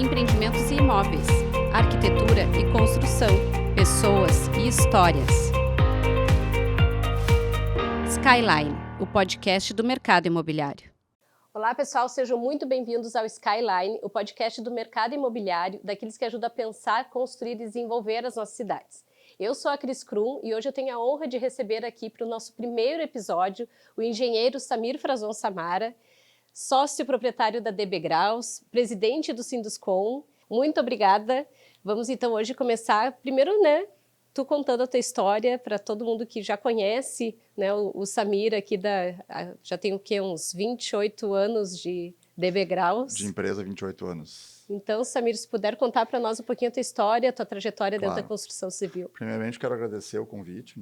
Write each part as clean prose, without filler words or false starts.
empreendimentos e imóveis, arquitetura e construção, pessoas e histórias. Skyline, o podcast do mercado imobiliário. Olá pessoal, sejam muito bem-vindos ao Skyline, o podcast do mercado imobiliário, daqueles que ajudam a pensar, construir e desenvolver as nossas cidades. Eu sou a Cris Krum e hoje eu tenho a honra de receber aqui para o nosso primeiro episódio o engenheiro Samir Frazon Samara, sócio proprietário da DB Graus, presidente do Sinduscon. Muito obrigada. Vamos então hoje começar, primeiro, tu contando a tua história para todo mundo que já conhece, o Samir aqui já tem o quê? Uns 28 anos de DB Graus. De empresa, 28 anos. Então, Samir, se puder contar para nós um pouquinho a tua história, a tua trajetória Claro. dentro da construção civil. Primeiramente, quero agradecer o convite,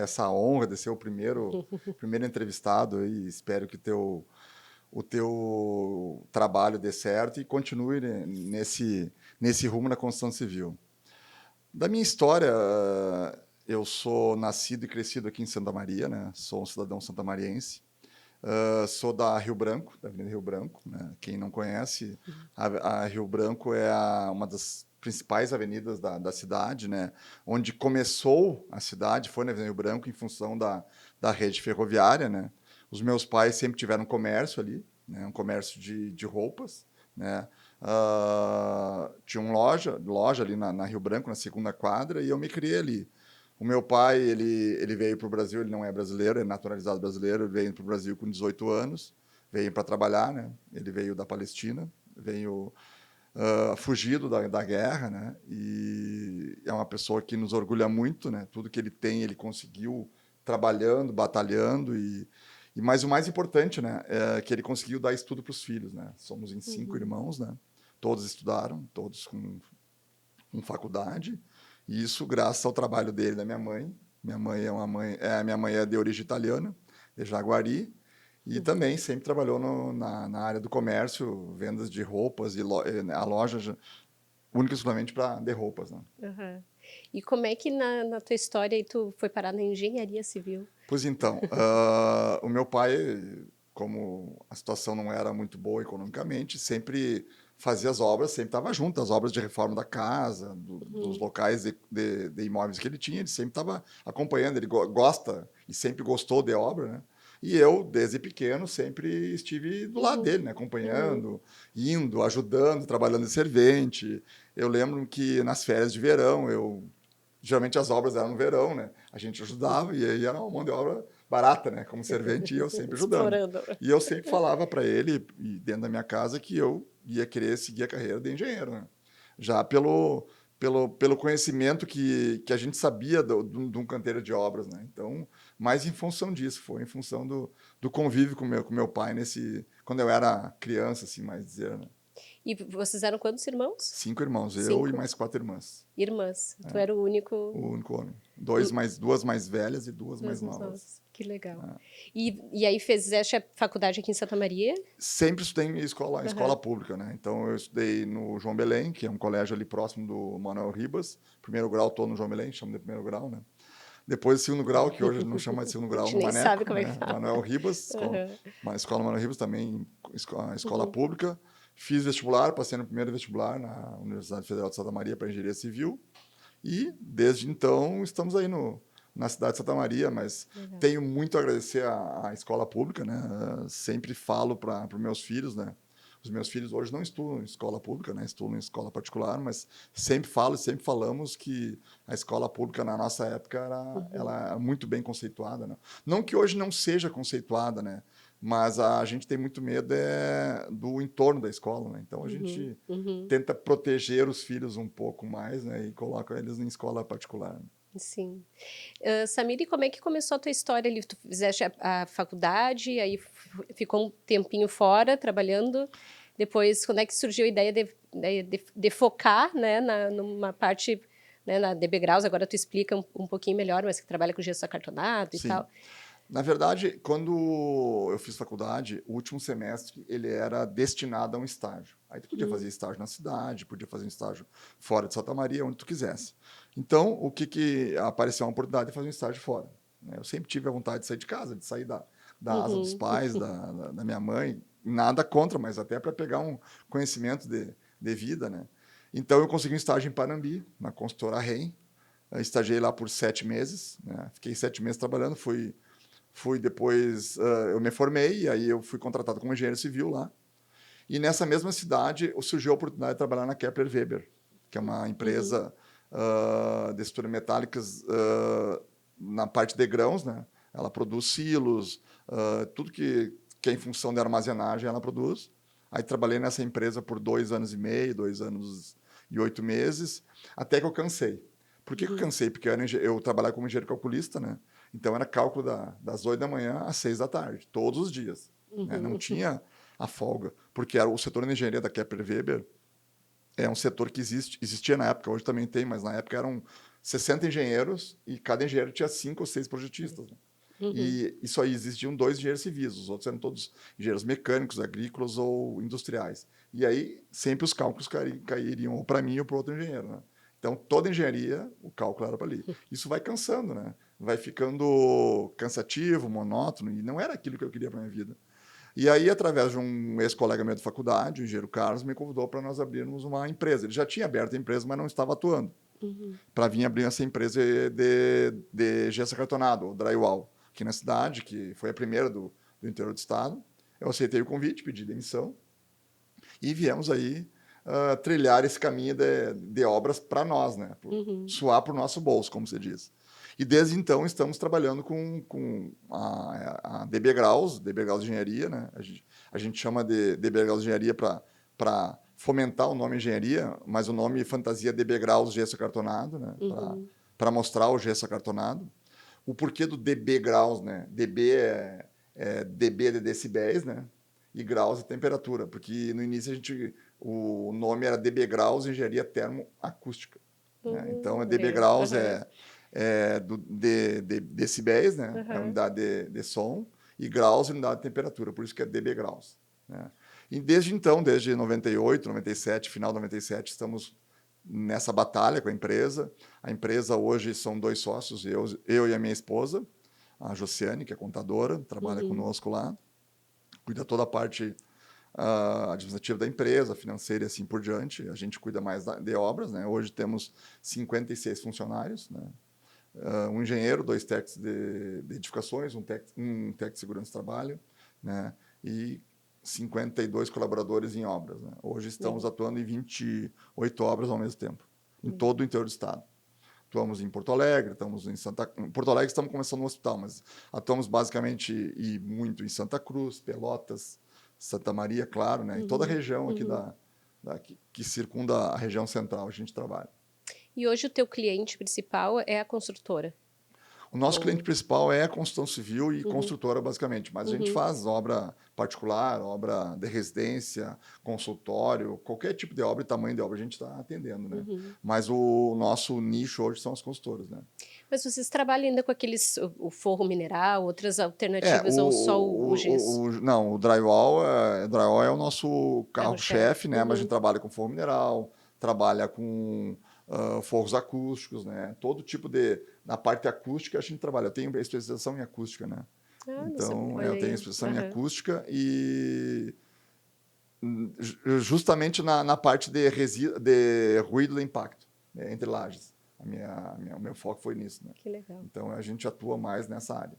essa honra de ser o primeiro entrevistado e espero que o teu trabalho dê certo e continue nesse rumo na construção civil. Da minha história, eu sou nascido e crescido aqui em Santa Maria, sou um cidadão santamariense. Sou da Rio Branco, da Avenida Rio Branco. Quem não conhece, a Rio Branco é uma das principais avenidas da cidade, onde começou a cidade, foi na Avenida Rio Branco, em função da rede ferroviária. Os meus pais sempre tiveram comércio ali, um comércio de roupas. Tinha uma loja ali na Rio Branco, na segunda quadra, e eu me criei ali. O meu pai, ele veio para o Brasil, ele não é brasileiro, é naturalizado brasileiro, ele veio para o Brasil com 18 anos, veio para trabalhar, Ele veio da Palestina, veio fugido da guerra, E é uma pessoa que nos orgulha muito, Tudo que ele tem, ele conseguiu trabalhando, batalhando mas o mais importante, é que ele conseguiu dar estudo para os filhos, Somos em 5 irmãos, Todos estudaram, todos com faculdade. E isso graças ao trabalho dele e da minha mãe. Minha mãe é de origem italiana, de Jaguari, e também sempre trabalhou na área do comércio, vendas de roupas, e a loja única e exclusivamente de roupas. Uhum. E como é que na tua história aí tu foi parar na engenharia civil? Pois então, o meu pai, como a situação não era muito boa economicamente, sempre fazia as obras, sempre estava junto, as obras de reforma da casa, dos locais de imóveis que ele tinha, ele sempre estava acompanhando, ele gosta e sempre gostou de obra, E eu, desde pequeno, sempre estive do lado dele, acompanhando, indo, ajudando, trabalhando de servente. Eu lembro que nas férias de verão, geralmente as obras eram no verão, A gente ajudava e aí era uma mão de obra barata, como servente, e eu sempre ajudando. E eu sempre falava para ele, e dentro da minha casa, que eu ia querer seguir a carreira de engenheiro, Já pelo conhecimento que a gente sabia de um canteiro de obras, Então, mais em função disso, foi em função do convívio com meu pai quando eu era criança, assim, mais dizer, E vocês eram quantos irmãos? 5 irmãos, 5. Eu e mais 4 irmãs. Irmãs. Tu era o único... O único homem. Duas mais velhas e duas mais novas. Que legal. E aí fizeste a faculdade aqui em Santa Maria? Sempre estudei em escola pública, Então eu estudei no João Belém, que é um colégio ali próximo do Manuel Ribas. Primeiro grau estou no João Belém, chamo de primeiro grau, Depois, segundo grau, que hoje não chama de segundo grau, no Maneco, sabe como é que fala. Manuel Ribas, escola Manuel Ribas também, escola pública. Fiz vestibular, passei no primeiro vestibular na Universidade Federal de Santa Maria para Engenharia Civil. E, desde então, estamos aí na cidade de Santa Maria, mas tenho muito a agradecer à escola pública, Sempre falo para os meus filhos, Os meus filhos hoje não estudam em escola pública, estudam em escola particular, mas sempre falamos que a escola pública, na nossa época, ela é muito bem conceituada. Não que hoje não seja conceituada, mas a gente tem muito medo do entorno da escola, Então, a gente tenta proteger os filhos um pouco mais, e coloca eles em escola particular. Sim. Samir, e como é que começou a tua história ali? Tu fizeste a faculdade, aí ficou um tempinho fora, trabalhando. Depois, quando é que surgiu a ideia de focar, numa parte, na DB Graus? Agora tu explica um pouquinho melhor, mas que trabalha com gesso acartonado e tal. Na verdade, quando eu fiz faculdade, o último semestre ele era destinado a um estágio. Aí tu podia fazer estágio na cidade, podia fazer um estágio fora de Santa Maria, onde tu quisesse. Então, o que apareceu uma oportunidade de fazer um estágio fora. Eu sempre tive a vontade de sair de casa, de sair da asa dos pais, da minha mãe. nada contra, mas até para pegar um conhecimento de vida, né? Então, eu consegui um estágio em Panambi, na consultora REM. Eu estagiei lá por 7 meses, né? Fiquei 7 meses trabalhando, fui depois, eu me formei, e aí eu fui contratado como engenheiro civil lá. E nessa mesma cidade surgiu a oportunidade de trabalhar na Kepler Weber, que é uma empresa de estruturas metálicas na parte de grãos, né? Ela produz silos, tudo que é em função de armazenagem ela produz. Aí trabalhei nessa empresa por 2 anos e meio, 2 anos e 8 meses, até que eu cansei. Por que eu cansei? Porque eu trabalhava como engenheiro calculista, né? Então era cálculo das 8 da manhã às 6 da tarde, todos os dias. Né? Não tinha a folga, porque era o setor de engenharia da Kepler Weber é um setor que existia na época, hoje também tem, mas na época eram 60 engenheiros e cada engenheiro tinha 5 ou 6 projetistas. Né? E isso aí existiam 2 engenheiros civis, os outros eram todos engenheiros mecânicos, agrícolas ou industriais. E aí sempre os cálculos cairiam ou para mim ou para outro engenheiro. Né? Então toda engenharia, o cálculo era para ali. Isso vai cansando, né? Vai ficando cansativo, monótono, e não era aquilo que eu queria para minha vida. E aí, através de um ex-colega meu da faculdade, o engenheiro Carlos, me convidou para nós abrirmos uma empresa. Ele já tinha aberto a empresa, mas não estava atuando. Para vir abrir essa empresa de gesso acartonado, o drywall, aqui na cidade, que foi a primeira do interior do estado. Eu aceitei o convite, pedi demissão e viemos aí trilhar esse caminho de obras para nós, né? Suar para o nosso bolso, como se diz. E desde então estamos trabalhando com a DB Graus Engenharia, né? A gente chama de DB Graus Engenharia para fomentar o nome engenharia, mas o nome fantasia DB Graus Gesso Acartonado, né? Para mostrar o gesso acartonado. O porquê do DB Graus, né? DB é dB de decibéis, né? E graus é temperatura, porque no início o nome era DB Graus Engenharia Termoacústica. Né? Então, DB Graus de decibéis, né? É a unidade de som, e graus é a unidade de temperatura, por isso que é DB Graus. Né? E desde então, desde 98, 97, final de 97, estamos nessa batalha com a empresa. A empresa hoje são 2 sócios, eu e a minha esposa, a Josiane, que é contadora, trabalha conosco lá, cuida toda a parte administrativa da empresa, financeira e assim por diante. A gente cuida mais de obras, né? Hoje temos 56 funcionários, né? Um engenheiro, 2 técnicos de edificações, um técnico de segurança de trabalho, né? E 52 colaboradores em obras. Né? Hoje estamos atuando em 28 obras ao mesmo tempo, em todo o interior do estado. Atuamos em Porto Alegre, em Porto Alegre estamos começando no hospital, mas atuamos basicamente e muito em Santa Cruz, Pelotas, Santa Maria, claro, né? Em toda a região aqui que circunda a região central a gente trabalha. E hoje o teu cliente principal é a construtora? O nosso cliente principal é a construção civil e construtora, basicamente. Mas a gente faz obra particular, obra de residência, consultório, qualquer tipo de obra e tamanho de obra a gente está atendendo, né? Mas o nosso nicho hoje são as consultoras, né? Mas vocês trabalham ainda com o forro mineral, outras alternativas ou só o gesso? Não, o drywall é o nosso carro-chefe, né? Mas a gente trabalha com forro mineral, trabalha com forros acústicos, né? Todo tipo na parte acústica a gente trabalha. Eu tenho especialização em acústica, né? Então, eu tenho especialização em acústica e justamente na parte de ruído e impacto, né? Entre lajes. O meu foco foi nisso, né? Que legal. Então, a gente atua mais nessa área.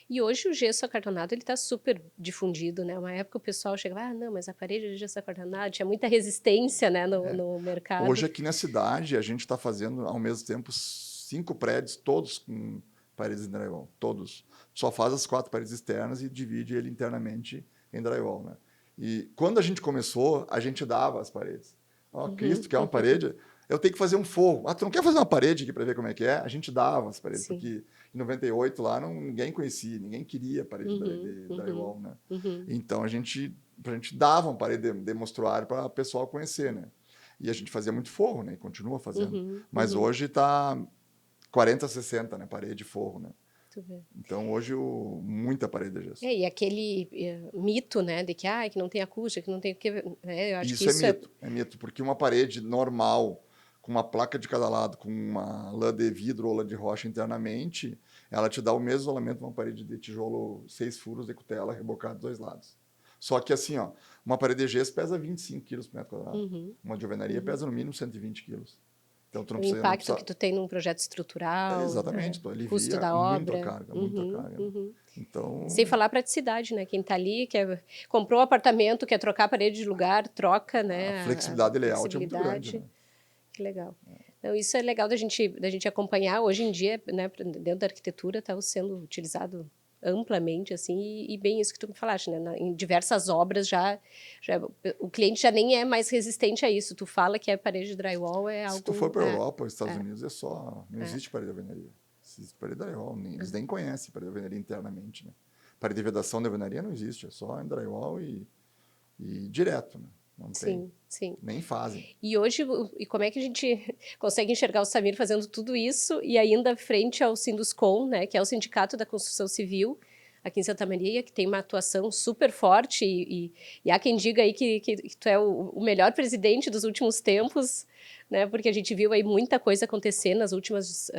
E hoje o gesso acartonado está super difundido, né? Uma época o pessoal chegava, não, mas a parede de gesso acartonado tinha muita resistência, né, no mercado. Hoje aqui na cidade a gente está fazendo ao mesmo tempo 5 prédios, todos com paredes em drywall, todos. Só faz as 4 paredes externas e divide ele internamente em drywall, né? E quando a gente começou, a gente dava as paredes. Cristo, quer uma parede? Eu tenho que fazer um forro. Tu não quer fazer uma parede aqui para ver como é que é? A gente dava as paredes, porque em 98 lá ninguém conhecia, ninguém queria parede de drywall, né? Então a gente dava uma parede de mostruário para o pessoal conhecer, né? E a gente fazia muito forro, né? E continua fazendo. Mas hoje está 40-60, né? Parede de forro, né? Então, hoje, muita parede de gesso. E aquele mito, né, de que não tem acústica, que não tem o que... eu acho isso que isso é mito, porque uma parede normal, com uma placa de cada lado, com uma lã de vidro ou lã de rocha internamente, ela te dá o mesmo isolamento de uma parede de tijolo 6 furos de cutela rebocado dos 2 lados. Só que assim, ó, uma parede de gesso pesa 25 quilos por metro quadrado. Uhum. Uma de alvenaria pesa no mínimo 120 quilos. Então, tu não O precisa, não impacto precisa... que tu tem num projeto estrutural, exatamente, tu custo alivia da muito a obra. carga, muita carga. Né? Uhum. Sem Então, falar a praticidade, né? Quem está ali, comprou um apartamento, quer trocar a parede de lugar, troca, a né? flexibilidade A de layout é muito grande, flexibilidade. né? Que legal. Então, isso é legal da gente acompanhar. Hoje em dia, né, dentro da arquitetura, está sendo utilizado amplamente, assim, e bem isso que tu me falaste, né? Em diversas obras o cliente já nem é mais resistente a isso. Tu fala que a parede de drywall é Se tu for algo... para a Europa ou Estados Unidos, é só... Não existe parede de alvenaria. Existe parede de drywall. Eles nem conhecem parede de alvenaria internamente, né? Parede de vedação de alvenaria não existe. É só em drywall e direto, né? Não tem. Sim, sim. Nem fazem. E hoje, e como é que a gente consegue enxergar o Samir fazendo tudo isso e ainda frente ao Sinduscon, né, que é o Sindicato da Construção Civil aqui em Santa Maria, que tem uma atuação super forte e há quem diga aí que tu é o melhor presidente dos últimos tempos, né, porque a gente viu aí muita coisa acontecer nas últimas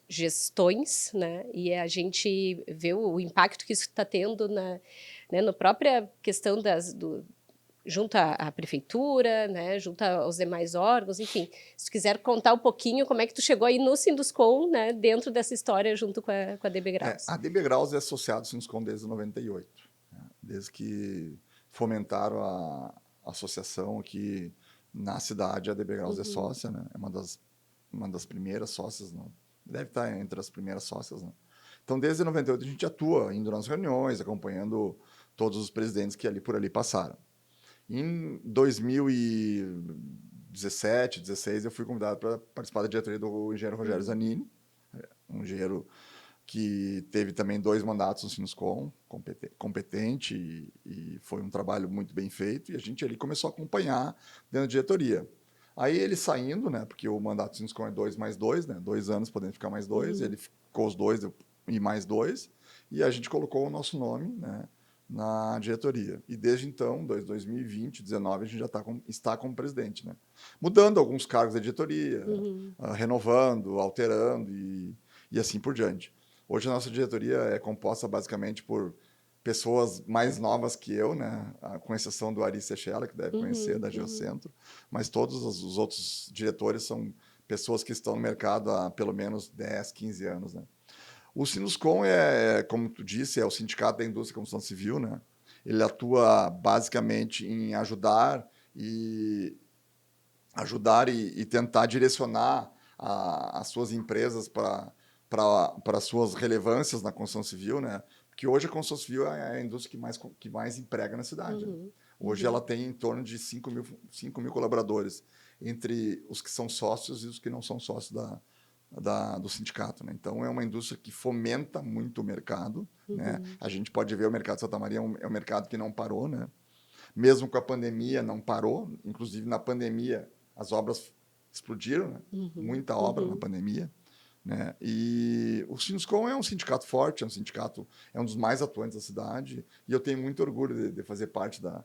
gestões, né, e a gente vê o impacto que isso está tendo na própria questão junto à prefeitura, né, junto aos demais órgãos, enfim. Se tu quiser contar um pouquinho como é que tu chegou aí no Sinduscon, né, dentro dessa história junto com a DB Graus. A DB Graus é associada ao Sinduscon desde 98, né? Desde que fomentaram a associação aqui na cidade, a DB Graus é sócia, né? É uma das primeiras sócias, né? Deve estar entre as primeiras sócias, né? Então, desde 98 a gente atua, indo nas reuniões, acompanhando todos os presidentes que por ali passaram. Em 2017, 16, eu fui convidado para participar da diretoria do engenheiro Rogério Zanini, um engenheiro que teve também 2 mandatos no Sinuscom, competente, e foi um trabalho muito bem feito, e a gente ali começou a acompanhar dentro da diretoria. Aí ele saindo, né, porque o mandato do Sinuscom é 2 mais 2, né, 2 anos podendo ficar mais 2, ele ficou os 2 e mais 2, e a gente colocou o nosso nome, né, na diretoria. E desde então, 2020, 2019, a gente já está como presidente, né? Mudando alguns cargos da diretoria, renovando, alterando e assim por diante. Hoje a nossa diretoria é composta basicamente por pessoas mais novas que eu, né? Com exceção do Ari Sechela, que deve conhecer, da Geocentro, mas todos os outros diretores são pessoas que estão no mercado há pelo menos 10, 15 anos, né? O Sinuscom como tu disse, é o Sindicato da Indústria e Construção Civil, né? Ele atua basicamente em ajudar e tentar direcionar as suas empresas para as suas relevâncias na construção civil, né? Porque hoje a construção civil é a indústria que mais emprega na cidade. Né? Hoje ela tem em torno de 5 mil colaboradores, entre os que são sócios e os que não são sócios do sindicato. Né? Então, é uma indústria que fomenta muito o mercado. Né? A gente pode ver o mercado de Santa Maria é um mercado que não parou. Né? Mesmo com a pandemia, não parou. Inclusive, na pandemia, as obras explodiram. Né? Muita obra na pandemia. Né? E o Sinuscom é um sindicato forte, é um dos mais atuantes da cidade, e eu tenho muito orgulho de fazer parte da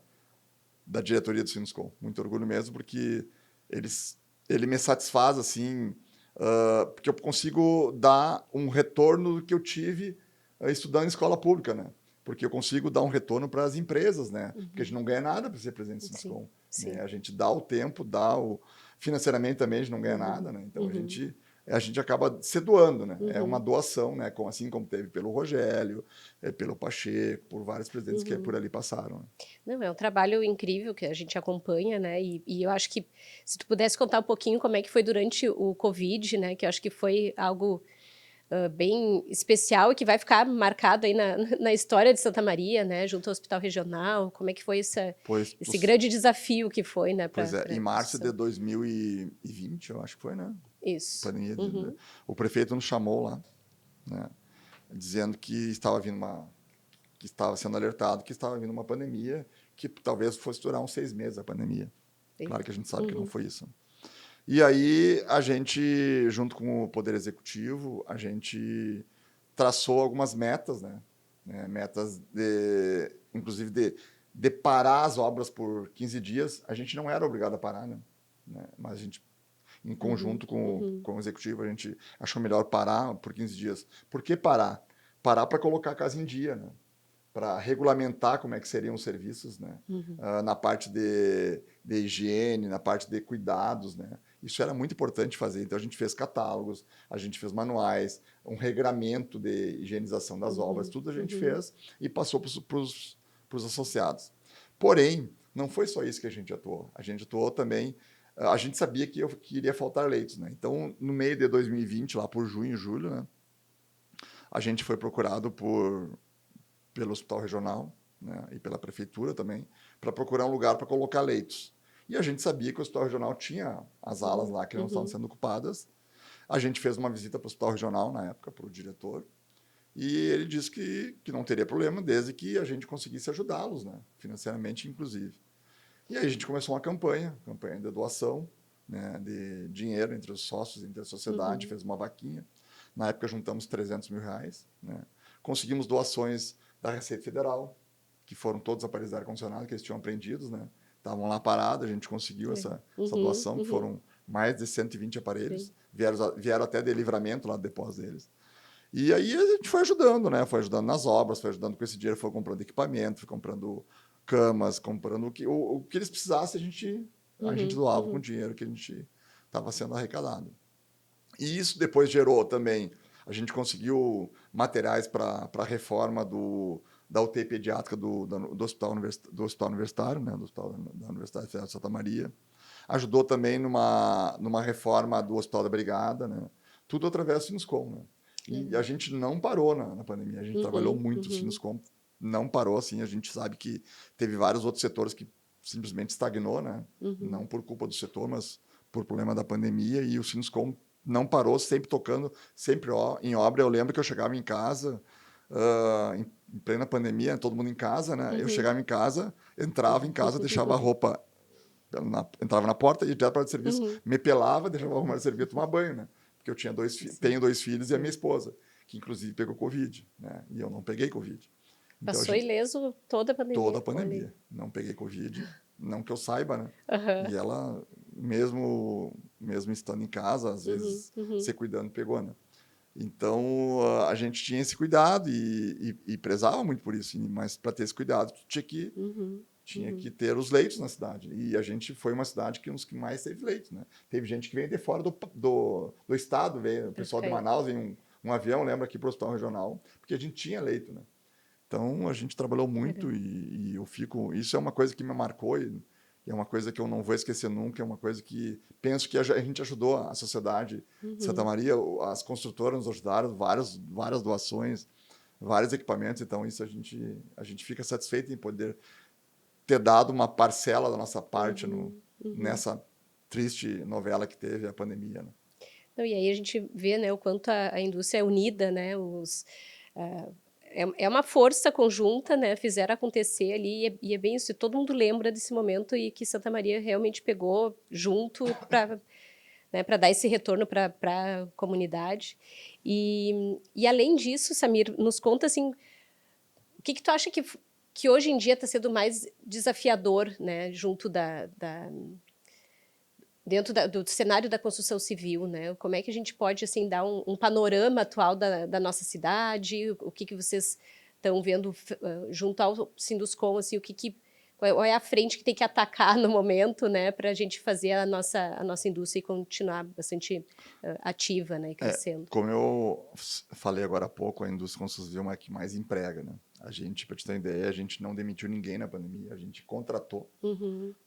diretoria do Sinuscom. Muito orgulho mesmo, porque ele me satisfaz assim, porque eu consigo dar um retorno do que eu tive estudando em escola pública, né? Porque eu consigo dar um retorno para as empresas, né? Porque a gente não ganha nada para ser presidente do Sinuscom. Né? A gente dá o tempo, financeiramente também a gente não ganha nada, né? Então a gente acaba se doando, né? É uma doação, né? Assim como teve pelo Rogério, pelo Pacheco, por vários presidentes que por ali passaram. Né? Não, é um trabalho incrível que a gente acompanha, né? E eu acho que se tu pudesse contar um pouquinho como é que foi durante o Covid, né? Que eu acho que foi algo bem especial e que vai ficar marcado aí na história de Santa Maria, né? Junto ao Hospital Regional, como é que foi esse grande desafio que foi, né? Pois é, em março de 2020, eu acho que foi, né? Isso. O prefeito nos chamou lá, né? Dizendo que estava sendo alertado que estava vindo uma pandemia que talvez fosse durar uns 6 meses a pandemia. Claro que a gente sabe que não foi isso. E aí a gente, junto com o Poder Executivo, a gente traçou algumas metas, né? Metas inclusive de parar as obras por 15 dias. A gente não era obrigado a parar, né? Mas a gente, em conjunto com o Executivo, a gente achou melhor parar por 15 dias. Por que parar? Parar para colocar a casa em dia, né? para regulamentar como é que seriam os serviços, né? Na parte de higiene, na parte de cuidados, né? Isso era muito importante fazer. Então, a gente fez catálogos, a gente fez manuais, um regramento de higienização das obras, tudo a gente fez e passou para os associados. Porém, não foi só isso que a gente atuou. A gente atuou também... A gente sabia que iria faltar leitos, né? Então, no meio de 2020, lá por junho, julho, né? A gente foi procurado pelo Hospital Regional, né, e pela Prefeitura também, para procurar um lugar para colocar leitos. E a gente sabia que o Hospital Regional tinha as alas lá que não estavam sendo ocupadas. A gente fez uma visita para o Hospital Regional, na época, para o diretor, e ele disse que não teria problema, desde que a gente conseguisse ajudá-los, né, financeiramente, inclusive. E aí a gente começou uma campanha de doação, né, de dinheiro entre os sócios, entre a sociedade, fez uma vaquinha. Na época juntamos R$300 mil, né? Conseguimos doações da Receita Federal, que foram todos aparelhos de ar-condicionado que eles tinham apreendidos, né? Estavam lá parados, a gente conseguiu essa doação, que foram mais de 120 aparelhos, vieram até de Livramento, lá do depósito deles. E aí a gente foi ajudando, né? Foi ajudando nas obras, foi ajudando com esse dinheiro, foi comprando equipamento, foi comprando camas, comprando o que eles precisassem, a gente doava com o dinheiro que a gente estava sendo arrecadado. E isso depois gerou também, a gente conseguiu materiais para a reforma da UTI pediátrica do hospital universitário, né, do Hospital da Universidade Federal de Santa Maria. Ajudou também numa reforma do Hospital da Brigada, né? Tudo através do Sinuscom, né? E a gente não parou na pandemia, a gente trabalhou muito, o Sinuscom não parou, assim, a gente sabe que teve vários outros setores que simplesmente estagnou, né? Não por culpa do setor, mas por problema da pandemia, e o Sinuscom não parou, sempre tocando, sempre em obra. Eu lembro que eu chegava em casa, em plena pandemia, todo mundo em casa, né? Eu chegava em casa, entrava em casa, deixava a roupa, entrava na porta, ia direto para o serviço, me pelava, deixava arrumar o serviço, tomar banho, né? Porque eu tinha tenho 2 filhos e a minha esposa, que inclusive pegou Covid, né? E eu não peguei Covid. Então, Passou ileso toda a pandemia. Toda a pandemia. Não peguei Covid, não que eu saiba, né? E ela, mesmo estando em casa, às vezes, se cuidando, pegou, né? Então, a gente tinha esse cuidado e prezava muito por isso. Mas, para ter esse cuidado, tinha que ter os leitos na cidade. E a gente foi uma cidade que uns que mais teve leitos, né? Teve gente que veio de fora do estado, veio o pessoal de Manaus, veio um avião, lembra, aqui para o Hospital Regional, porque a gente tinha leito, né? Então, a gente trabalhou muito e eu fico... Isso é uma coisa que me marcou e é uma coisa que eu não vou esquecer nunca, é uma coisa que penso que a gente ajudou a sociedade de Santa Maria, as construtoras nos ajudaram, várias doações, vários equipamentos, então isso a gente fica satisfeito em poder ter dado uma parcela da nossa parte nessa triste novela que teve a pandemia, né? Não, e aí a gente vê, né, o quanto a indústria é unida, né, é uma força conjunta, né? Fizeram acontecer ali e é bem isso. Todo mundo lembra desse momento e que Santa Maria realmente pegou junto para, né, para dar esse retorno para a comunidade. E além disso, Samir, nos conta assim, o que tu acha que hoje em dia está sendo mais desafiador, né? Junto dentro do cenário da construção civil, né? Como é que a gente pode, assim, dar um panorama atual da nossa cidade? O que vocês estão vendo junto ao Sinduscom, assim, qual é a frente que tem que atacar no momento, né? Para a gente fazer a nossa indústria continuar bastante ativa, né? E crescendo. Como eu falei agora há pouco, a indústria construção civil é a que mais emprega, né? A gente, para te ter uma ideia, a gente não demitiu ninguém na pandemia, a gente contratou.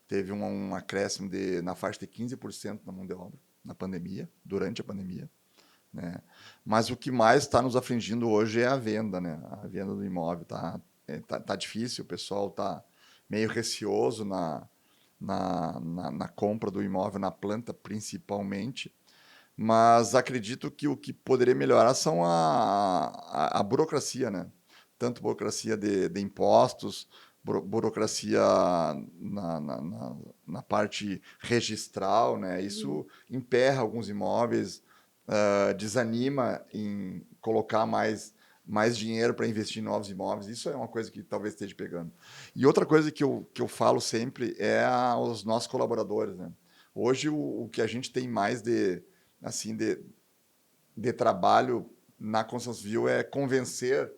Teve um acréscimo na faixa de 15% na mão de obra na pandemia, durante a pandemia, né? Mas o que mais está nos afligindo hoje é a venda, né? A venda do imóvel tá difícil, o pessoal está meio receoso na compra do imóvel, na planta principalmente, mas acredito que o que poderia melhorar são a burocracia, né? Tanto burocracia de impostos, burocracia na parte registral, né? Isso emperra alguns imóveis, desanima em colocar mais dinheiro para investir em novos imóveis. Isso é uma coisa que talvez esteja pegando. E outra coisa que eu falo sempre é os nossos colaboradores, né? Hoje, o que a gente tem mais de trabalho na construção civil é convencer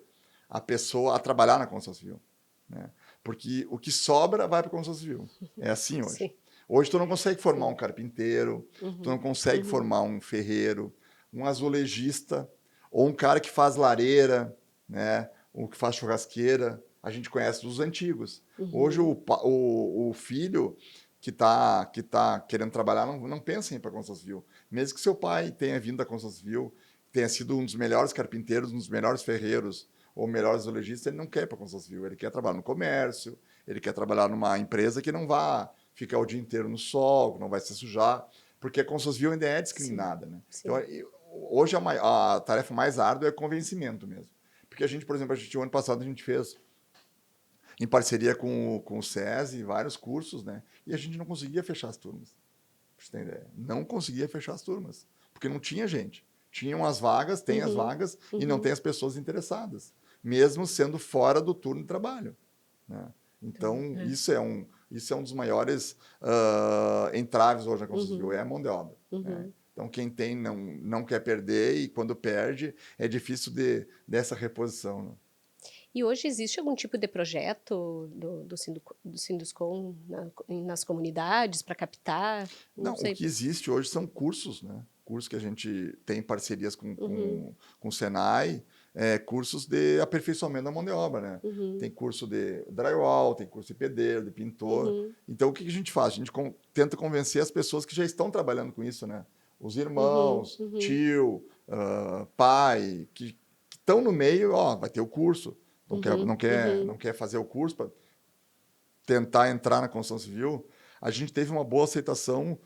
a pessoa a trabalhar na construção civil, né? Porque o que sobra vai para a construção civil. É assim hoje. Sim. Hoje tu não consegue formar um carpinteiro, tu não consegue Uhum. formar um ferreiro, um azulejista, ou um cara que faz lareira, né? Ou que faz churrasqueira. A gente conhece dos antigos. Hoje o filho que tá querendo trabalhar não pensa em ir para a construção civil. Mesmo que seu pai tenha vindo da construção civil, tenha sido um dos melhores carpinteiros, um dos melhores ferreiros, ou melhores zoologistas, ele não quer ir para a construção civil. Ele quer trabalhar no comércio, ele quer trabalhar numa empresa que não vá ficar o dia inteiro no sol, que não vai se sujar, porque a construção civil ainda é discriminada, né? Sim. Então, hoje a tarefa mais árdua é convencimento mesmo. Porque a gente, por exemplo, o ano passado a gente fez em parceria com o SESI vários cursos, né? E a gente não conseguia fechar as turmas. Pra você ter ideia. Não conseguia fechar as turmas, porque não tinha gente. Tinham as vagas, tem as vagas, e não tem as pessoas interessadas, mesmo sendo fora do turno de trabalho, né? Então, isso é um dos maiores entraves hoje na construção civil, é a mão de obra, né? Então, quem tem não quer perder, e quando perde, é difícil dessa reposição, né? E hoje existe algum tipo de projeto do Sinduscon nas comunidades para captar? Não, sei. o que existe hoje são cursos, né? Cursos que a gente tem parcerias com o Senai, cursos de aperfeiçoamento da mão de obra, né? Tem curso de drywall, tem curso de pedreiro, de pintor. Então, o que a gente faz? A gente tenta convencer as pessoas que já estão trabalhando com isso, né? Os irmãos, tio, pai, que estão no meio, vai ter o curso. Não quer fazer o curso para tentar entrar na construção civil. A gente teve uma boa aceitação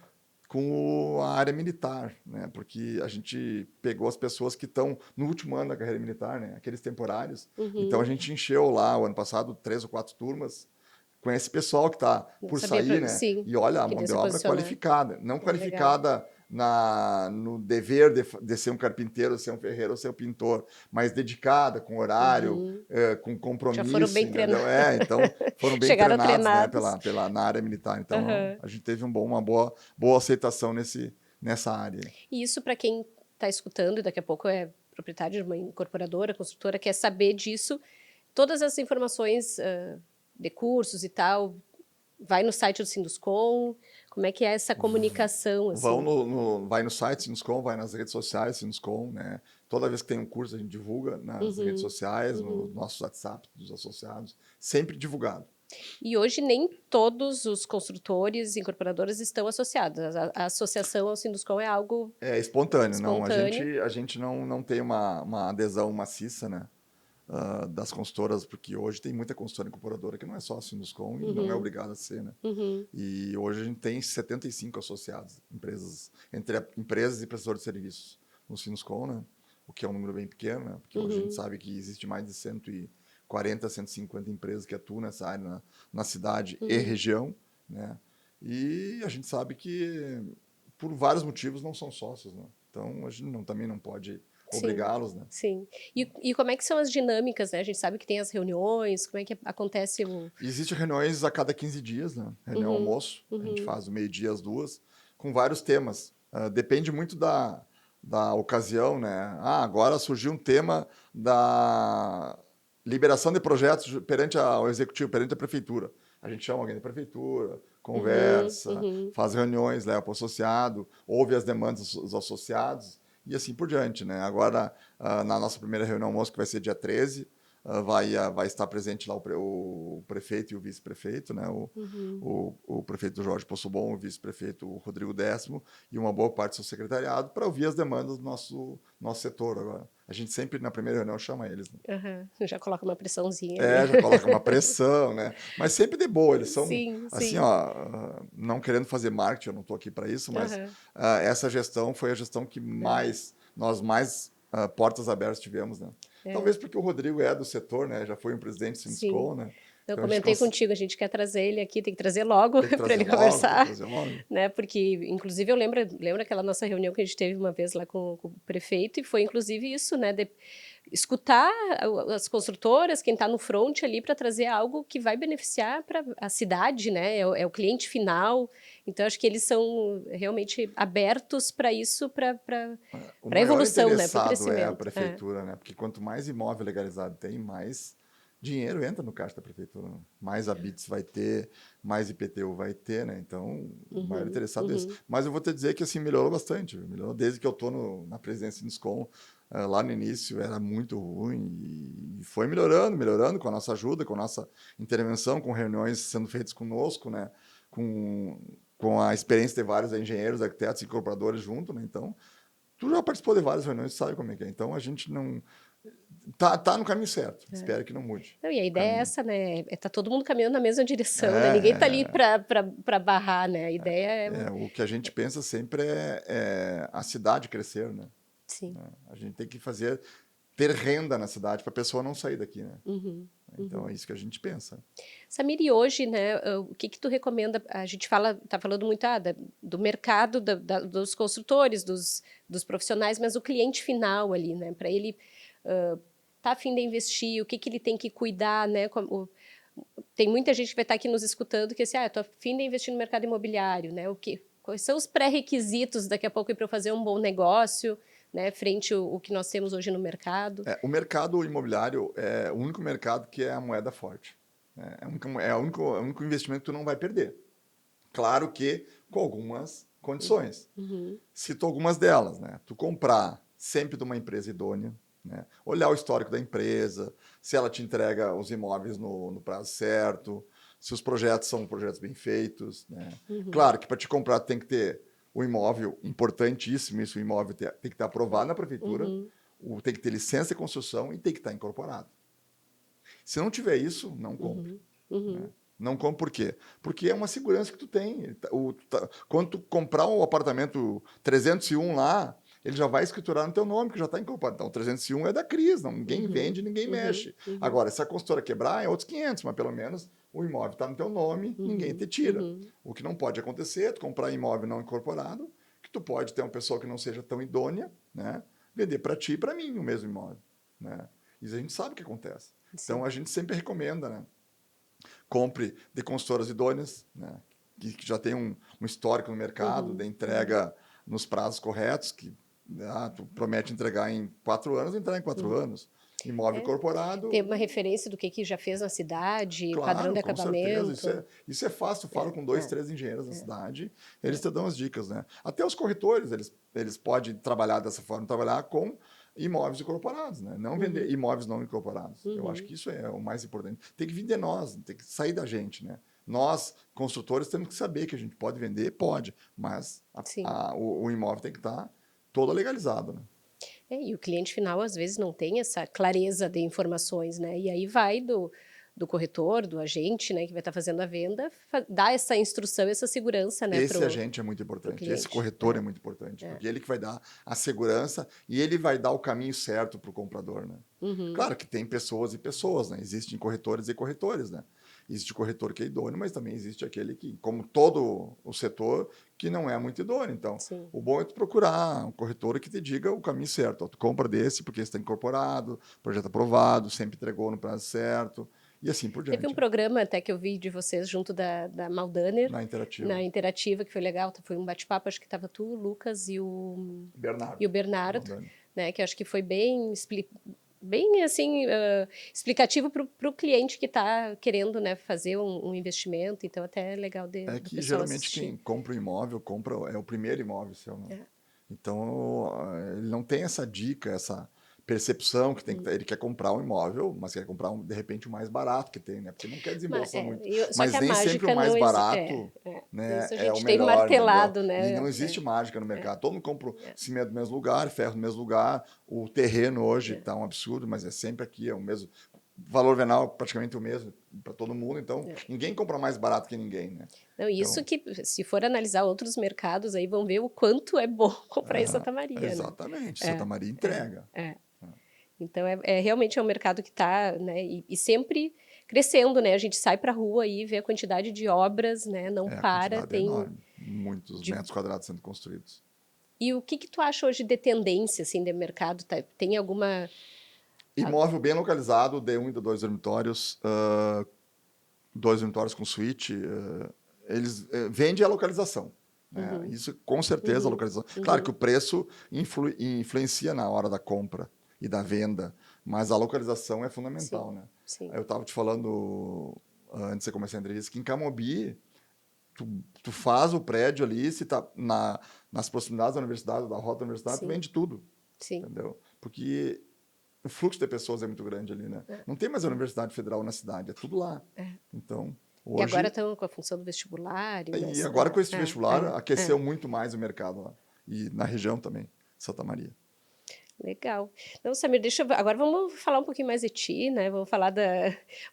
com a área militar, né? Porque a gente pegou as pessoas que estão no último ano da carreira militar, né? Aqueles temporários. Então, a gente encheu lá, o ano passado, 3 ou 4 turmas, com esse pessoal que está por sair, né? Sim, e olha, a mão de obra qualificada. Não qualificada no dever de ser um carpinteiro, ser um ferreiro ou ser um pintor, mas dedicada, com horário, com compromisso. Já foram bem treinados. Então, foram bem treinados, né, na área militar. Então, a gente teve uma boa aceitação nessa área. E isso, para quem está escutando, e daqui a pouco é proprietário de uma incorporadora, construtora, quer saber disso, todas as informações de cursos e tal, vai no site do Sinduscon? Como é que é essa comunicação? Assim? Vai no site Sinduscon, vai nas redes sociais Sinduscon, né? Toda vez que tem um curso, a gente divulga nas redes sociais, no nosso WhatsApp dos associados, sempre divulgado. E hoje nem todos os construtores e incorporadoras estão associados. A associação ao Sinduscon é algo espontâneo. Não, a gente não tem uma adesão maciça, né? Das consultoras, porque hoje tem muita consultora incorporadora que não é só a Sinduscon e não é obrigada a ser, né? E hoje a gente tem 75 associados, entre empresas e prestadores de serviços no Sinduscon, né? O que é um número bem pequeno, né? Porque hoje a gente sabe que existe mais de 140, 150 empresas que atuam nessa área na cidade e região, né? E a gente sabe que por vários motivos não são sócios, né? Então a gente também não pode obrigá-los, né? Sim. E como é que são as dinâmicas, né? A gente sabe que tem as reuniões, como é que acontece Existem reuniões a cada 15 dias, né? Reunião almoço, a gente faz do meio-dia às 2, com vários temas. Depende muito da ocasião, né? Agora surgiu um tema da liberação de projetos perante o executivo, perante a prefeitura. A gente chama alguém da prefeitura, conversa, faz reuniões, leva para o associado, ouve as demandas dos associados, e assim por diante, né? Agora, na nossa primeira reunião almoço, que vai ser dia 13, vai estar presente lá o prefeito e o vice-prefeito, né? O prefeito Jorge Poçobon, o vice-prefeito Rodrigo Décimo, e uma boa parte do seu secretariado, para ouvir as demandas do nosso setor agora. A gente sempre, na primeira reunião, chama eles, né? Já coloca uma pressãozinha. Já coloca uma pressão, né? Mas sempre de boa, eles são, assim, não querendo fazer marketing, eu não estou aqui para isso, mas essa gestão foi a gestão que nós mais portas abertas tivemos, né? Talvez porque o Rodrigo é do setor, né? Já foi um presidente do Sinduscon, né? Eu comentei contigo, a gente quer trazer ele aqui, tem que trazer logo para ele conversar, né? Porque, inclusive, eu lembro aquela nossa reunião que a gente teve uma vez lá com o prefeito, e foi inclusive isso, né? escutar as construtoras, quem está no front ali, para trazer algo que vai beneficiar para a cidade, né? É o cliente final. Então, acho que eles são realmente abertos para isso, para O a maior evolução, né? Para o interessado é a crescimento. prefeitura, né? Porque quanto mais imóvel legalizado tem, mais dinheiro entra no caixa da prefeitura, né? Mais habits vai ter, mais IPTU vai ter, né? Então, o maior interessado é esse. Mas eu vou te dizer que assim melhorou bastante. Melhorou desde que eu estou na presidência do Niscom. Lá no início era muito ruim e foi melhorando, melhorando com a nossa ajuda, com a nossa intervenção, com reuniões sendo feitas conosco, né? Com a experiência de vários engenheiros, arquitetos e incorporadores junto, né? Então, tu já participou de várias reuniões, sabe como é que é. Então, a gente não... Tá no caminho certo. Espero que não mude. Não, e a ideia é Caminho. essa, né? Tá todo mundo caminhando na mesma direção, né? Ninguém tá ali para barrar, né? A ideia é... O que a gente pensa sempre é a cidade crescer, né? Sim. A gente tem que ter renda na cidade para a pessoa não sair daqui, né? Então, é isso que a gente pensa. Samir, e hoje, né, o que tu recomenda? A gente tá falando muito do mercado, dos construtores, dos profissionais, mas o cliente final ali, né? Para ele tá a fim de investir, o que ele tem que cuidar, né? Tem muita gente que vai estar aqui nos escutando que assim, tô a fim de investir no mercado imobiliário, né? Quais são os pré-requisitos daqui a pouco para eu fazer um bom negócio, né? Frente ao que nós temos hoje no mercado? O mercado imobiliário é o único mercado que é a moeda forte. Né? É o único investimento que tu não vai perder. Claro que com algumas condições. Cito algumas delas. Né? Tu comprar sempre de uma empresa idônea, né? Olhar o histórico da empresa, se ela te entrega os imóveis no prazo certo, se os projetos são projetos bem feitos. Né? Claro que para te comprar tem que ter o imóvel, importantíssimo isso, o imóvel tem que estar aprovado na prefeitura, tem que ter licença de construção e tem que estar incorporado. Se não tiver isso, não compre. Né? Não compre por quê? Porque é uma segurança que tu tem. Quando tu comprar um apartamento 301 lá, ele já vai escriturar no teu nome, que já está incorporado. Então, 301 é da CRIS, ninguém vende, ninguém mexe. Agora, se a construtora quebrar, é outros 500, mas pelo menos o imóvel está no teu nome, ninguém te tira. O que não pode acontecer é tu comprar imóvel não incorporado, que tu pode ter uma pessoa que não seja tão idônea, né, vender para ti e para mim o mesmo imóvel. Né? Isso a gente sabe o que acontece. Sim. Então, a gente sempre recomenda, né? Compre de consultoras idôneas, né, que já tem um histórico no mercado, de entrega nos prazos corretos, que tu promete entregar em 4 anos, entrega em 4 anos. Imóvel incorporado. Tem uma referência do que já fez na cidade, claro, padrão de acabamento. Certeza. Isso é fácil. Tu fala com 2, 3 engenheiros da cidade, eles te dão as dicas. Né? Até os corretores, eles podem trabalhar dessa forma, trabalhar com imóveis incorporados, né? Não vender imóveis não incorporados. Eu acho que isso é o mais importante. Tem que vir de nós, tem que sair da gente, né? Nós, construtores, temos que saber que a gente pode vender, pode, mas o imóvel tem que estar todo legalizado, né? E o cliente final, às vezes, não tem essa clareza de informações, né? E aí vai do corretor, do agente, né, que vai estar fazendo a venda, dar essa instrução, essa segurança, né? Esse agente é muito importante, esse corretor é muito importante, porque ele que vai dar a segurança e ele vai dar o caminho certo para o comprador, né? Claro que tem pessoas e pessoas, né? Existem corretores e corretores, né? Existe corretor que é idôneo, mas também existe aquele que, como todo o setor, que não é muito idôneo. Então, o bom é tu procurar um corretor que te diga o caminho certo. Ó, tu compra desse porque está incorporado, projeto aprovado, sempre entregou no prazo certo, e assim por diante. Teve um programa até que eu vi de vocês junto da Maldaner. Na Interativa, que foi legal. Foi um bate-papo, acho que estava tu, o Lucas e o Bernardo, né, que acho que foi bem assim, explicativo para o cliente que está querendo, né, fazer um investimento, então até é legal É que geralmente quem compra um imóvel, é o primeiro imóvel seu, né? Então, ele não tem essa dica, essa percepção que tem que ele quer comprar um imóvel, mas quer comprar, de repente, o mais barato que tem, né? Porque não quer desembolsar muito. Mas nem sempre o mais barato né, é o melhor. Tem martelado, né? E não existe mágica no mercado. Todo mundo compra cimento no mesmo lugar, ferro no mesmo lugar, o terreno hoje está um absurdo, mas é sempre aqui, é o mesmo. Valor venal praticamente o mesmo para todo mundo, então ninguém compra mais barato que ninguém, né? Não, isso que, se for analisar outros mercados, aí vão ver o quanto é bom comprar em Santa Maria. Exatamente, né? Santa Maria entrega. Então, realmente é um mercado que está, né, e sempre crescendo, né? A gente sai para a rua e vê a quantidade de obras, né? Não para. Tem enorme, muitos metros quadrados sendo construídos. E o que tu acha hoje de tendência, assim, de mercado? Tem alguma... Imóvel bem localizado, D1 e D2 dormitórios, 2 dormitórios com suíte. Eles vendem a localização. Né? Isso, com certeza, a localização. Claro que o preço influencia na hora da compra e da venda, mas a localização é fundamental. Sim, Né? sim. Eu estava te falando, antes de você começar a entrevista, que em Camobi, tu faz o prédio ali, se está nas proximidades da universidade, da rota da universidade, tu vende tudo. Sim. Entendeu? Porque o fluxo de pessoas é muito grande ali, né? Não tem mais a Universidade Federal na cidade, é tudo lá. Então, hoje... E agora estão com a função do vestibular. E agora com esse vestibular, aqueceu muito mais o mercado lá. E na região também, Santa Maria. Legal. Então, Samir, agora vamos falar um pouquinho mais de ti, né? Vamos falar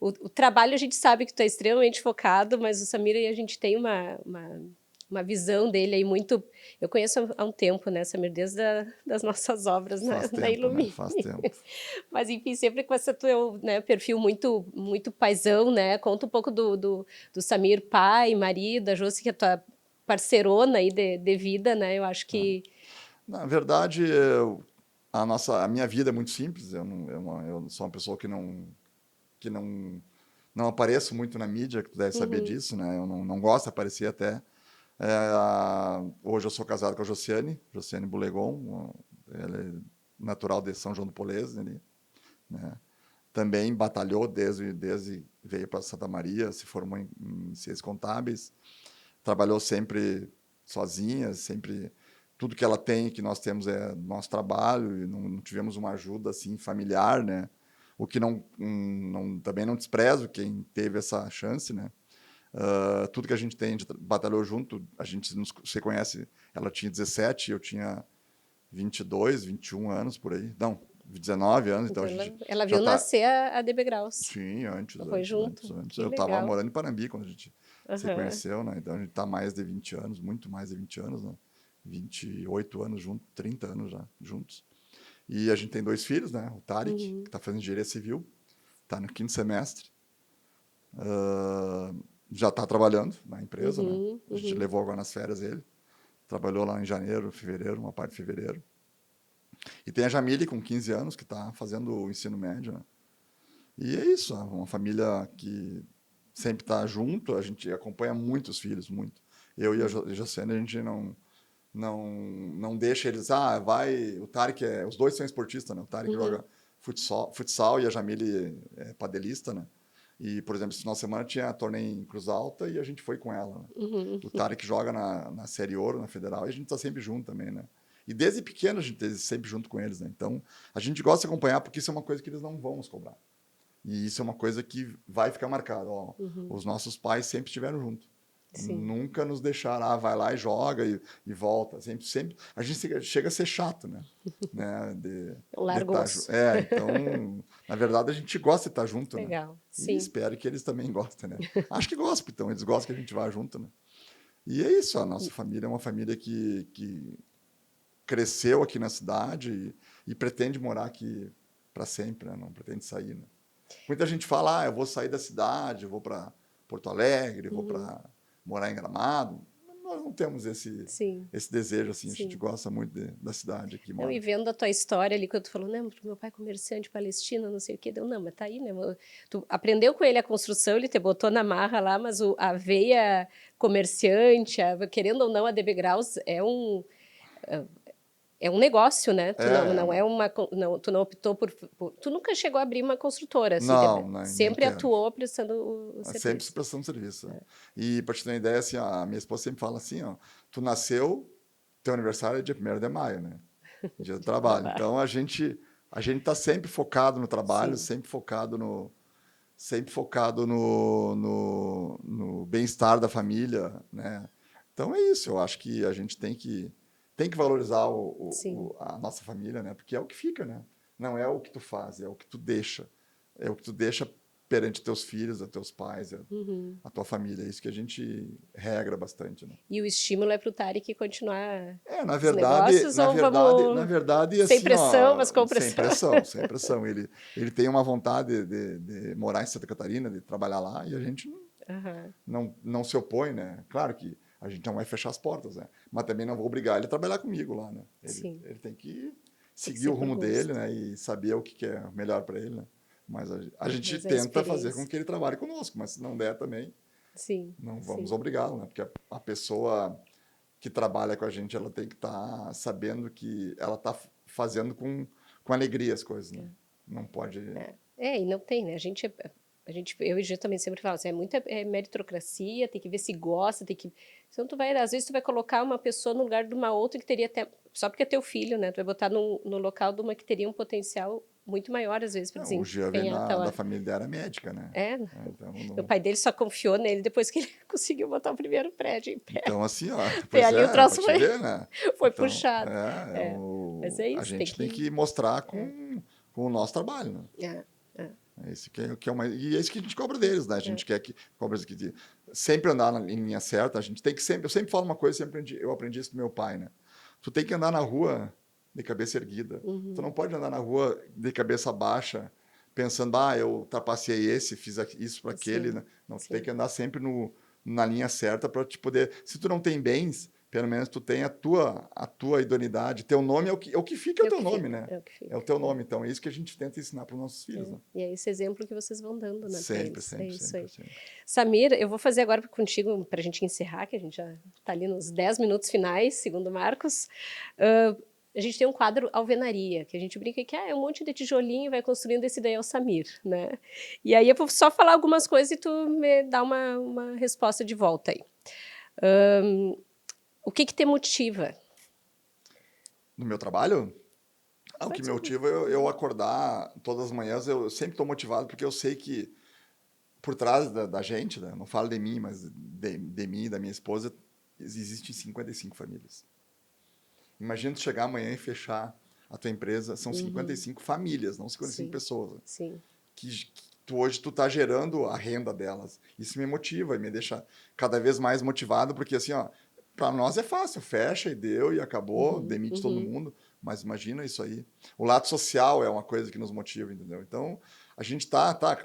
o trabalho, a gente sabe que tu é extremamente focado, mas o Samir aí a gente tem uma visão dele aí muito... Eu conheço há um tempo, né, Samir, desde das nossas obras na Ilumine. Né? Faz tempo. Mas, enfim, sempre com esse teu, né, perfil muito, muito paizão, né? Conta um pouco do Samir, pai, marido, a Josi, que é tua parceirona aí de vida, né? Eu acho que... Na verdade, a minha vida é muito simples. Eu sou uma pessoa que não apareço muito na mídia, que tu deve saber disso, né? Eu não gosto de aparecer até. Hoje eu sou casado com a Josiane Bulegon, ela é natural de São João do Polese, ali, né? Também batalhou desde veio para Santa Maria, se formou em ciências contábeis, trabalhou sempre sozinha, sempre tudo que ela tem, que nós temos é nosso trabalho, e não tivemos uma ajuda assim familiar, né? O que também não desprezo quem teve essa chance, né? Tudo que a gente batalhou junto, a gente se conhece, ela tinha 17, eu tinha 22, 21 anos, por aí. Não, 19 anos. Então ela viu nascer a DB Graus. Sim, antes. Foi junto. Eu estava morando em Panambi quando a gente se conheceu, né? Então a gente está mais de 20 anos, muito mais de 20 anos, né? 28 anos juntos, 30 anos já juntos. E a gente tem 2 filhos, né? O Tarek, que está fazendo engenharia civil, está no 5º semestre. Já está trabalhando na empresa, né? A gente levou agora nas férias ele. Trabalhou lá em janeiro, fevereiro, uma parte de fevereiro. E tem a Jamile, com 15 anos, que está fazendo o ensino médio, né? E é isso, uma família que sempre está junto, a gente acompanha muito os filhos, muito. Eu e a Josiane, a gente não deixa eles... vai... O Tarek os dois são esportistas, né? O Tarek joga futsal e a Jamile é padelista, né? E, por exemplo, esse final de semana tinha torneio em Cruz Alta e a gente foi com ela. Né? O Tarek joga na Série Ouro, na Federal, e a gente está sempre junto também, né? E desde pequeno a gente está sempre junto com eles, né? Então, a gente gosta de acompanhar porque isso é uma coisa que eles não vão nos cobrar. E isso é uma coisa que vai ficar marcado. Os nossos pais sempre estiveram juntos. Sim. Nunca nos deixaram, vai lá e joga e volta. Sempre. A gente chega a ser chato, né? Largo osso. Então, na verdade, a gente gosta de estar junto, Legal. Né? Sim. E espero que eles também gostem, né? Acho que gostam, então. Eles gostam que a gente vá junto, né? E é isso, a nossa família é uma família que cresceu aqui na cidade e pretende morar aqui para sempre, né? Não pretende sair, né? Muita gente fala, eu vou sair da cidade, eu vou para Porto Alegre, vou para morar em Gramado. Nós não temos esse desejo, assim. A gente gosta muito da cidade aqui. E vendo a tua história ali, quando tu falou, não, meu pai é comerciante palestino, não sei o quê, deu, não, mas tá aí, né? Tu aprendeu com ele a construção, ele te botou na marra lá, mas a veia comerciante, querendo ou não, a DB Graus é um negócio, né? Tu não optou tu nunca chegou a abrir uma construtora, assim, não, sempre atuou prestando o serviço. Sempre prestando serviço. E para te ter uma ideia, assim, a minha esposa sempre fala assim, tu nasceu, teu aniversário é dia 1º de maio, né? Dia do trabalho. Então a gente está sempre focado no trabalho, sempre focado no bem-estar da família, né? Então é isso. Eu acho que a gente tem que valorizar a nossa família, né? Porque é o que fica, né? Não é o que tu faz, é o que tu deixa. É o que tu deixa perante teus filhos, a teus pais, a tua família. É isso que a gente regra bastante, né? E o estímulo é para o Tarek continuar na verdade, sem assim, pressão, mas com pressão. Sem pressão. Ele tem uma vontade de morar em Santa Catarina, de trabalhar lá, e a gente não se opõe, né? Claro que a gente não vai fechar as portas, né? Mas também não vou obrigar ele a trabalhar comigo lá, né? Ele tem que seguir ser o por rumo gosto. dele, né? E saber o que é melhor para ele, né? Mas a gente Mas a tenta fazer experiência. com que ele trabalhe conosco, mas se não der também, Sim, não vamos sim. obrigá-lo, né? Porque a pessoa que trabalha com a gente, ela tem que estar sabendo que ela está fazendo com alegria as coisas, né? Não pode... E não tem, né? Eu e o Gê também sempre falo assim, é muita meritocracia, tem que ver se gosta, tem que... Senão às vezes tu vai colocar uma pessoa no lugar de uma outra que teria até... Só porque é teu filho, né? Tu vai botar no local de uma que teria um potencial muito maior, às vezes, para O Gia vem desempenhar da família dela, era médica, né? Então, O pai dele só confiou nele depois que ele conseguiu botar o primeiro prédio em pé. então, assim, ó, Até pois ali o é, para troço te ver, né? foi Então, puxado. Mas é a isso, tem gente tem que... que mostrar com o nosso trabalho, né? É isso que é uma, e é isso que a gente cobra deles, né? A gente quer que cobra isso que sempre andar em linha certa. A gente tem que sempre, eu sempre falo uma coisa, eu aprendi isso do meu pai, né? Tu tem que andar na rua de cabeça erguida. Tu não pode andar na rua de cabeça baixa, pensando, eu trapaceei esse, fiz isso para aquele, né? Não, tu tem que andar sempre na linha certa para te poder. Se tu não tem bens, pelo menos tu tem a tua idoneidade. Teu nome é o que fica, é o teu nome, né? É o que fica. É o teu nome. Então, é isso que a gente tenta ensinar para os nossos filhos, né? E é esse exemplo que vocês vão dando, né, para eles. Sempre, É isso sempre, aí. sempre. Samir, eu vou fazer agora contigo, para a gente encerrar, que a gente já está ali nos 10 minutos finais, segundo o Marcos. A gente tem um quadro Alvenaria, que a gente brinca que é um monte de tijolinho, vai construindo, esse daí é o Samir, né? E aí eu vou só falar algumas coisas e tu me dá uma resposta de volta aí. O que te motiva? No meu trabalho? O Pode que me ser. motiva é eu acordar todas as manhãs. Eu sempre estou motivado porque eu sei que por trás da gente, né? Não falo de mim, mas de mim e da minha esposa, existem 55 famílias. Imagina tu chegar amanhã e fechar a tua empresa, são 55 famílias, não 55 pessoas. Sim. Que hoje tu tá gerando a renda delas. Isso me motiva e me deixa cada vez mais motivado, porque assim, ó, para nós é fácil, fecha e deu e acabou, demite todo mundo, mas imagina isso aí. O lado social é uma coisa que nos motiva, entendeu? Então, a gente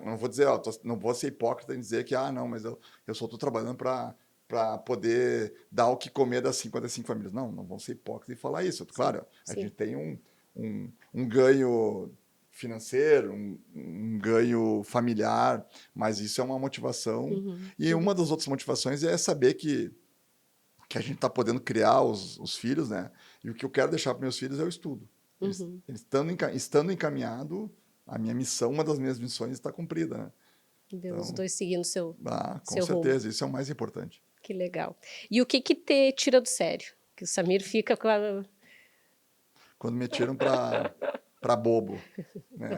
não vou dizer, não vou ser hipócrita em dizer que, não, mas eu só estou trabalhando para poder dar o que comer das 55 famílias. Não vão ser hipócritas e falar isso. Claro, a gente tem um ganho financeiro, um ganho familiar, mas isso é uma motivação. E uma das outras motivações é saber que a gente está podendo criar os filhos, né? E o que eu quero deixar para meus filhos é o estudo. Eles estando encaminhado, a minha missão, uma das minhas missões está cumprida, né? Então, os dois seguindo com seu certeza, rumo. isso é o mais importante. Que legal. E o que te tira do sério? Que o Samir fica com a... Quando me tiram para bobo, né?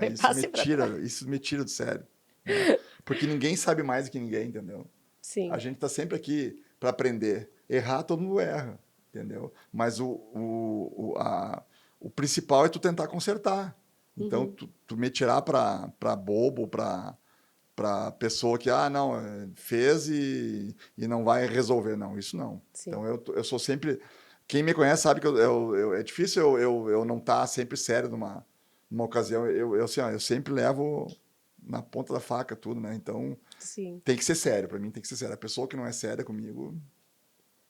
Isso me tira do sério. Né? Porque ninguém sabe mais do que ninguém, entendeu? Sim. A gente está sempre aqui para aprender. Errar, todo mundo erra, entendeu? Mas o principal é tu tentar consertar. Então, tu me tirar para bobo, para pessoa que, não, fez e não vai resolver. Não, isso não. Sim. Então, eu sou sempre... Quem me conhece sabe que é difícil eu não estar sempre sério numa ocasião. Eu sempre levo na ponta da faca tudo, né? Então, tem que ser sério. Para mim, tem que ser sério. A pessoa que não é séria comigo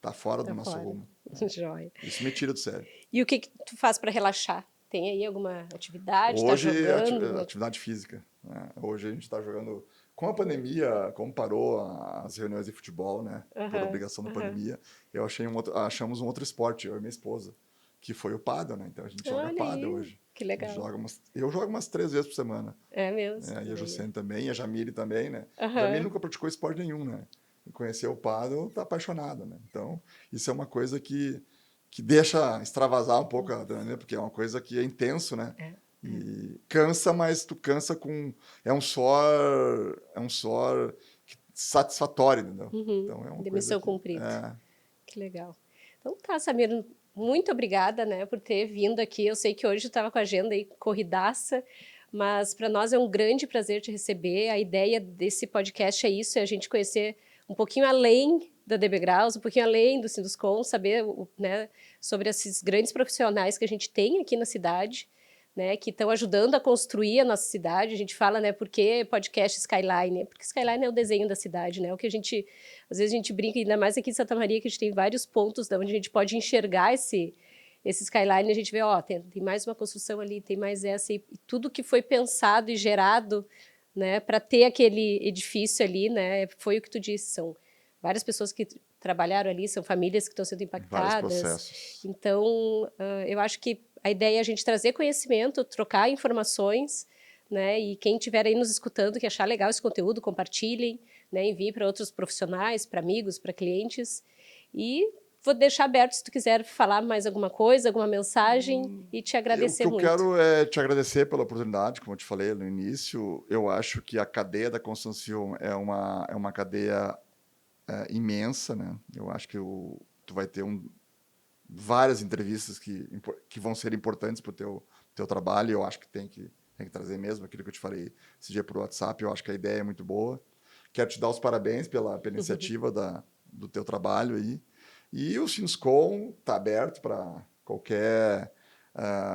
tá fora do nosso rumo. Joia. Isso me tira do sério. E o que tu faz para relaxar? Tem aí alguma atividade? Hoje, tá jogando? atividade física. Né? Hoje a gente está jogando... Com a pandemia, como parou as reuniões de futebol, né? Por obrigação da pandemia, achamos um outro esporte, eu e minha esposa, que foi o pádel, né? Então a gente joga pádel hoje. Que legal. Eu jogo umas 3 vezes por semana. É mesmo? E a Jussene também, e a Jamile também, né? A Jamile nunca praticou esporte nenhum, né? Conheceu o pádel, tá apaixonada, né? Então, isso é uma coisa que deixa extravasar um pouco a adrenalina, porque é uma coisa que é intenso, né? E cansa, mas tu cansa com... É um suor satisfatório, entendeu? Então, é uma de missão cumprida. Que legal. Então tá, Samir, muito obrigada, né, por ter vindo aqui. Eu sei que hoje estava com a agenda aí corridaça, mas para nós é um grande prazer te receber. A ideia desse podcast é isso, é a gente conhecer um pouquinho além da DB Graus, um pouquinho além do Sinduscon, saber, né, sobre esses grandes profissionais que a gente tem aqui na cidade, né, que estão ajudando a construir a nossa cidade. A gente fala, né, por que podcast Skyline? Porque Skyline é o desenho da cidade, né, o que a gente, às vezes a gente brinca, ainda mais aqui em Santa Maria, que a gente tem vários pontos onde a gente pode enxergar esse Skyline a gente vê, ó, tem mais uma construção ali, tem mais essa, e tudo que foi pensado e gerado, né, para ter aquele edifício ali, né, foi o que tu disse, são várias pessoas que trabalharam ali, são famílias que estão sendo Vários impactadas. processos. Então, eu acho que a ideia é a gente trazer conhecimento, trocar informações, né, e quem estiver aí nos escutando, que achar legal esse conteúdo, compartilhem, né, enviem para outros profissionais, para amigos, para clientes, e vou deixar aberto se tu quiser falar mais alguma coisa, alguma mensagem, e te agradecer O que eu muito. quero é te agradecer pela oportunidade, como eu te falei no início. Eu acho que a cadeia da construção civil é uma cadeia imensa, né? Eu acho que tu vai ter várias entrevistas que vão ser importantes para o teu trabalho. Eu acho que tem que trazer mesmo aquilo que eu te falei esse dia por WhatsApp. Eu acho que a ideia é muito boa. Quero te dar os parabéns pela iniciativa do teu trabalho aí. E o Sinoscom está aberto para qualquer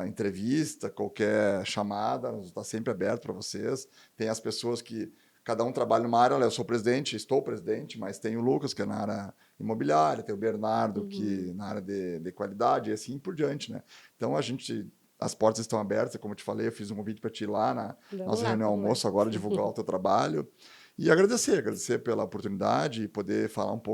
entrevista, qualquer chamada, está sempre aberto para vocês. Tem as pessoas que cada um trabalha numa área. Olha, eu sou presidente, estou presidente, mas tem o Lucas, que é na área imobiliária, tem o Bernardo, que na área de qualidade, e assim por diante, né? Então, as portas estão abertas, como eu te falei, eu fiz um convite para ti ir lá na nossa reunião almoço agora, divulgar o teu trabalho. E agradecer pela oportunidade e poder falar um pouco